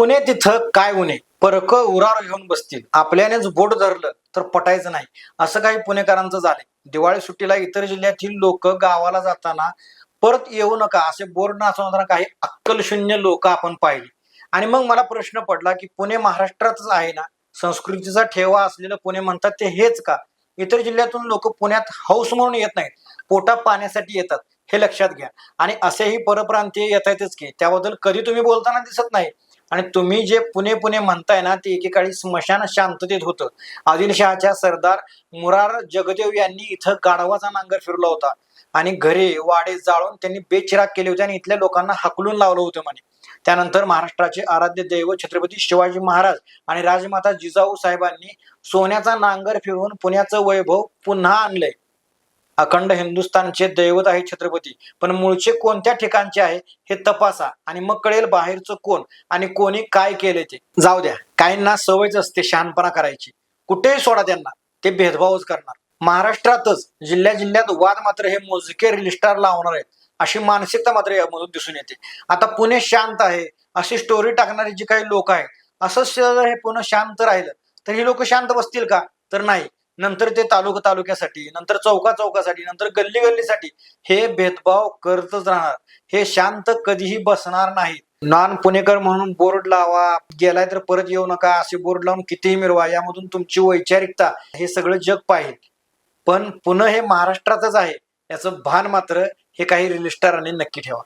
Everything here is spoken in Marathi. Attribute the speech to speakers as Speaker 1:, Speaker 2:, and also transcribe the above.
Speaker 1: पुणे तिथं काय उणे परक उरावर घेऊन बसतील, आपल्यानेच बोट धरलं तर पटायचं नाही, असं काही पुणेकरांचं झालंय. दिवाळी सुट्टीला इतर जिल्ह्यातील लोक गावाला जाताना परत येऊ नका असे बोर्ड नाचवणारा काही अक्कलशून्य लोक आपण पाहिली. आणि मग मला प्रश्न पडला की पुणे महाराष्ट्रातच आहे ना, संस्कृतीचा ठेवा असलेलं पुणे म्हणतात ते हेच का? इतर जिल्ह्यातून लोक पुण्यात हौस म्हणून येत नाहीत, पोटा पाण्यासाठी येतात, हे लक्षात घ्या. आणि असेही परप्रांतीय येत आहेतच की, त्याबद्दल कधी तुम्ही बोलताना दिसत नाही. आणि तुम्ही जे पुणे पुणे म्हणताय ना, ते एकेकाळी स्मशान शांततेत होतं. आदिलशहाच्या सरदार मुरार जगदेव यांनी इथं गाढवाचा नांगर फिरला होता आणि घरे वाडे जाळून त्यांनी बेचिराग केले होते आणि इथल्या लोकांना हाकलून लावलं होतं म्हणे. त्यानंतर महाराष्ट्राचे आराध्य दैवत छत्रपती शिवाजी महाराज आणि राजमाता जिजाऊ साहेबांनी सोन्याचा नांगर फिरवून पुण्याचं वैभव पुन्हा आणलंय. अखंड हिंदुस्थानचे दैवत आहे छत्रपती, पण मूळचे कोणत्या ठिकाणचे आहे हे तपासा आणि मग कळेल बाहेरचं कोण आणि कोणी काय केले ते. जाऊ द्या, काहींना सवयच असते शहाणपणा करायची, कुठेही सोडा त्यांना, ते भेदभावच करणार. महाराष्ट्रातच जिल्ह्या जिल्ह्यात वाद मात्र हे मोजके रील स्टार लावणार आहेत, अशी मानसिकता मात्र यामधून दिसून येते. आता पुणे शांत आहे अशी स्टोरी टाकणारी जी काही लोक आहेत, असंच जर हे पुणे शांत राहिलं तर ही लोक शांत बसतील का? तर नाही. नंतर ते तालुक्यासाठी, नंतर चौकासाठी, नंतर गल्ली गल्लीसाठी हे भेदभाव करतच राहणार. हे शांत कधीही बसणार नाही. नॉन पुणेकर म्हणून बोर्ड लावा, गेलाय तर परत येऊ नका असे बोर्ड लावून कितीही मिरवा, यामधून तुमची वैचारिकता हे सगळं जग पाहिल. पण पुणे हे महाराष्ट्रातच आहे याचं भान मात्र हे काही रील स्टारांनी नक्की ठेवा.